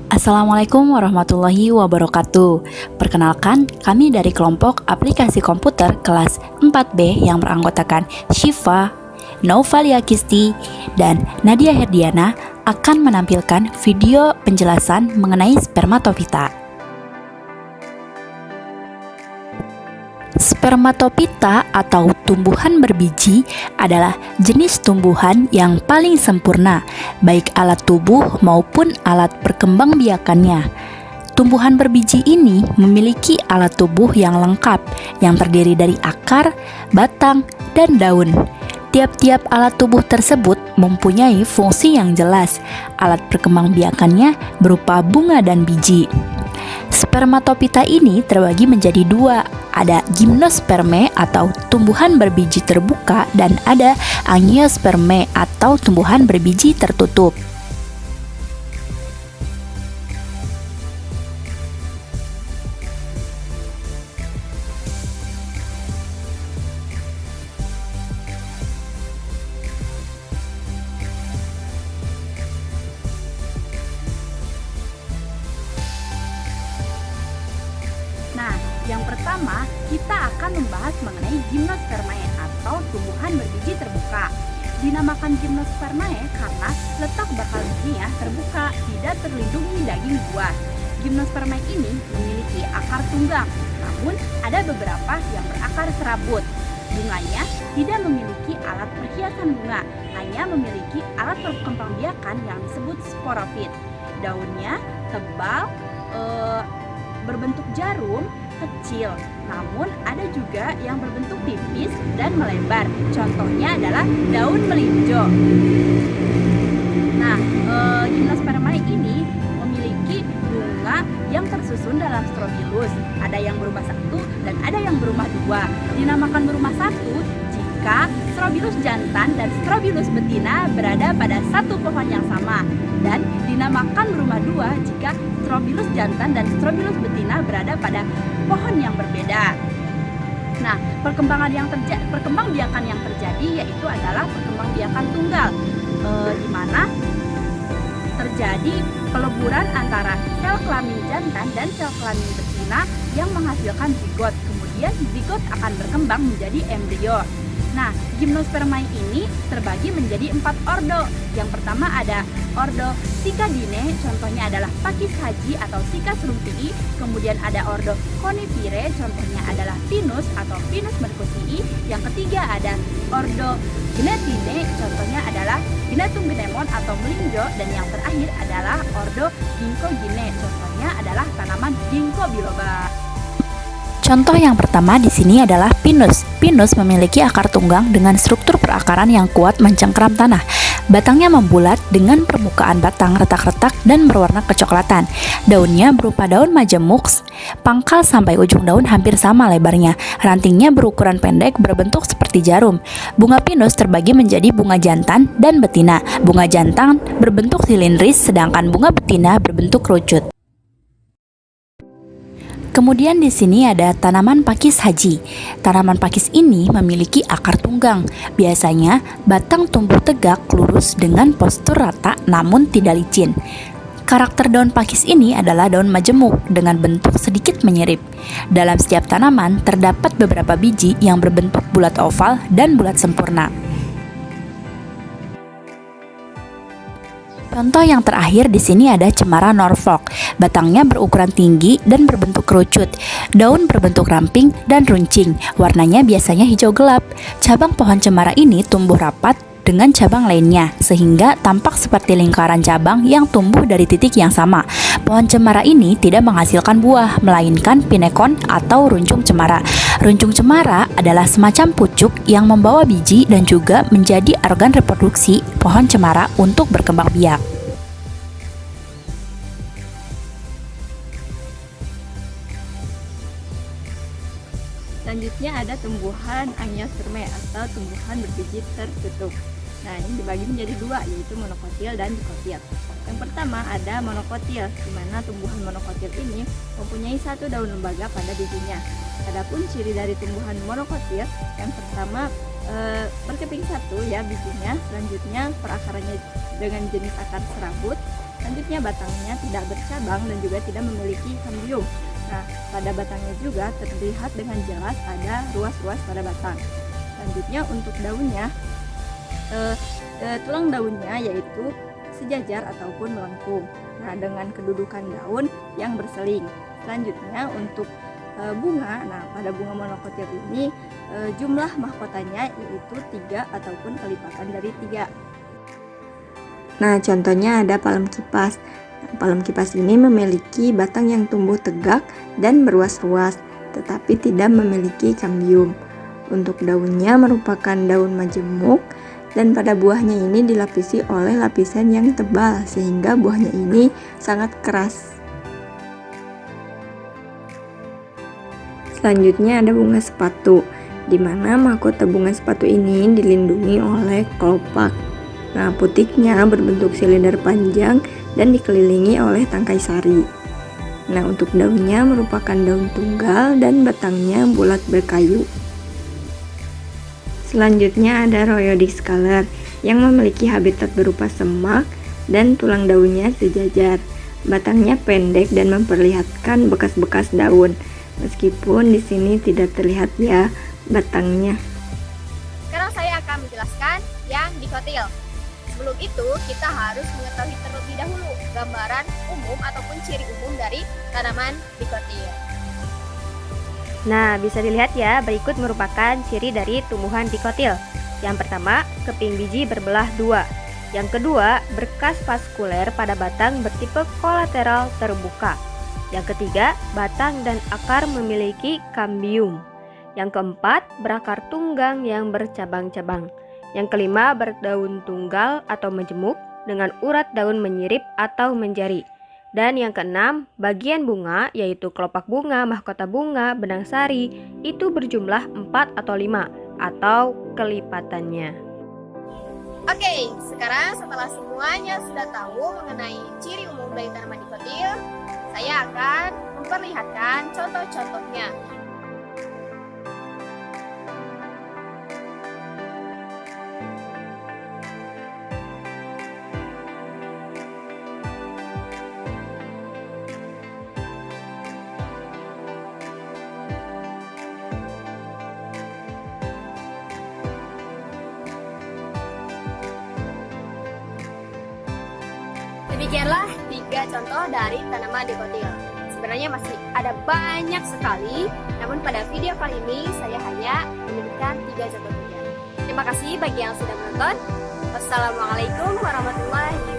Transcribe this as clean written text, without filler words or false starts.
Assalamualaikum warahmatullahi wabarakatuh. Perkenalkan, kami dari kelompok aplikasi komputer kelas 4B yang beranggotakan Syifa, Naufalia Kisti, dan Nadia Herdiana akan menampilkan video penjelasan mengenai spermatofita. Spermatofita atau tumbuhan berbiji adalah jenis tumbuhan yang paling sempurna, baik alat tubuh maupun alat perkembangbiakannya. Tumbuhan berbiji ini memiliki alat tubuh yang lengkap, yang terdiri dari akar, batang, dan daun. Tiap-tiap alat tubuh tersebut mempunyai fungsi yang jelas. Alat perkembangbiakannya berupa bunga dan biji. Spermatofita ini terbagi menjadi dua, ada gimnosperme atau tumbuhan berbiji terbuka dan ada angiosperme atau tumbuhan berbiji tertutup. Nah, yang pertama kita akan membahas mengenai gimnospermae atau tumbuhan berbiji terbuka. Dinamakan gimnospermae karena letak bakal bijinya terbuka, tidak terlindungi daging buah. Gimnospermae ini memiliki akar tunggang, namun ada beberapa yang berakar serabut. Bunganya tidak memiliki alat perhiasan bunga, hanya memiliki alat perkembangbiakan yang disebut sporofit. Daunnya tebal, berbentuk jarum kecil, namun ada juga yang berbentuk tipis dan melebar. Contohnya adalah daun melinjo. Nah, gimnospermae ini memiliki bunga yang tersusun dalam strobilus. Ada yang berumah satu dan ada yang berumah dua. Dinamakan berumah satu jika strobilus jantan dan strobilus betina berada pada satu pohon yang sama, dan dinamakan berumah dua jika strobilus jantan dan strobilus betina berada pada pohon yang berbeda. Nah, perkembangbiakan yang terjadi yaitu adalah perkembangbiakan tunggal, di mana terjadi peleburan antara sel kelamin jantan dan sel kelamin betina yang menghasilkan zigot. Kemudian zigot akan berkembang menjadi embrio. Nah, gimnospermae ini terbagi menjadi 4 ordo. Yang pertama ada ordo Cicadinae, contohnya adalah Pakis haji atau Cichas rumphii. Kemudian ada ordo Coniferae, contohnya adalah Pinus atau Pinus mercusii. Yang ketiga ada ordo Gnetinae, contohnya adalah Gnetum gnemon atau melinjo. Dan yang terakhir adalah ordo Ginkgoginae, contohnya adalah tanaman ginkgo biloba. Contoh yang pertama di sini adalah pinus. Pinus memiliki akar tunggang dengan struktur perakaran yang kuat mencengkeram tanah. Batangnya membulat dengan permukaan batang retak-retak dan berwarna kecoklatan. Daunnya berupa daun majemuk, pangkal sampai ujung daun hampir sama lebarnya. Rantingnya berukuran pendek berbentuk seperti jarum. Bunga pinus terbagi menjadi bunga jantan dan betina. Bunga jantan berbentuk silindris sedangkan bunga betina berbentuk kerucut. Kemudian di sini ada tanaman pakis haji. Tanaman pakis ini memiliki akar tunggang. Biasanya batang tumbuh tegak lurus dengan postur rata namun tidak licin. Karakter daun pakis ini adalah daun majemuk dengan bentuk sedikit menyirip. Dalam setiap tanaman terdapat beberapa biji yang berbentuk bulat oval dan bulat sempurna. Contoh yang terakhir di sini ada cemara Norfolk. Batangnya berukuran tinggi dan berbentuk kerucut. Daun berbentuk ramping dan runcing. Warnanya biasanya hijau gelap. Cabang pohon cemara ini tumbuh rapat dengan cabang lainnya, sehingga tampak seperti lingkaran cabang yang tumbuh dari titik yang sama. Pohon cemara ini tidak menghasilkan buah, melainkan pinekon atau runcung cemara. Runcung cemara adalah semacam pucuk yang membawa biji dan juga menjadi organ reproduksi pohon cemara untuk berkembang biak. Selanjutnya ada tumbuhan angiospermae atau tumbuhan berbiji tertutup. Nah, ini dibagi menjadi dua, yaitu monokotil dan dikotil. Yang pertama ada monokotil, di mana tumbuhan monokotil ini mempunyai satu daun lembaga pada bijinya. Adapun ciri dari tumbuhan monokotil, yang pertama berkeping satu ya bijinya, selanjutnya perakarannya dengan jenis akar serabut, Selanjutnya batangnya tidak bercabang dan juga tidak memiliki kambium. Nah, pada batangnya juga terlihat dengan jelas ada ruas-ruas pada batang. Selanjutnya untuk daunnya, tulang daunnya yaitu sejajar ataupun melengkung. Nah, dengan kedudukan daun yang berseling. Selanjutnya untuk bunga, nah pada bunga monokotil ini jumlah mahkotanya yaitu 3 ataupun kelipatan dari 3. Nah, contohnya ada palem kipas. Nah, palem kipas ini memiliki batang yang tumbuh tegak dan beruas-ruas, tetapi tidak memiliki kambium. Untuk daunnya merupakan daun majemuk, dan pada buahnya ini dilapisi oleh lapisan yang tebal sehingga buahnya ini sangat keras. Selanjutnya ada bunga sepatu, di mana mahkota bunga sepatu ini dilindungi oleh kelopak. Nah, putiknya berbentuk silinder panjang dan dikelilingi oleh tangkai sari. Nah, untuk daunnya merupakan daun tunggal dan batangnya bulat berkayu. Selanjutnya ada Rhoyodix scalar yang memiliki habitat berupa semak dan tulang daunnya sejajar. Batangnya pendek dan memperlihatkan bekas-bekas daun, meskipun di sini tidak terlihat ya batangnya. Sekarang saya akan menjelaskan yang dikotil. Sebelum itu, kita harus mengetahui terlebih dahulu gambaran umum ataupun ciri umum dari tanaman dikotil. Nah, bisa dilihat ya, berikut merupakan ciri dari tumbuhan dikotil. Yang pertama, keping biji berbelah 2. Yang kedua, berkas vaskuler pada batang bertipe kolateral terbuka. Yang ketiga, batang dan akar memiliki kambium. Yang keempat, berakar tunggang yang bercabang-cabang. Yang kelima, berdaun tunggal atau majemuk dengan urat daun menyirip atau menjari. Dan yang keenam, bagian bunga yaitu kelopak bunga, mahkota bunga, benang sari itu berjumlah 4 atau 5 atau kelipatannya. Oke, sekarang setelah semuanya sudah tahu mengenai ciri umum dari tanaman dikotil, saya akan memperlihatkan contoh-contohnya. Demikianlah 3 contoh dari tanaman dikotil. Sebenarnya masih ada banyak sekali, namun pada video kali ini saya hanya menyebutkan 3 contoh saja. Terima kasih bagi yang sudah menonton. Wassalamualaikum warahmatullahi wabarakatuh.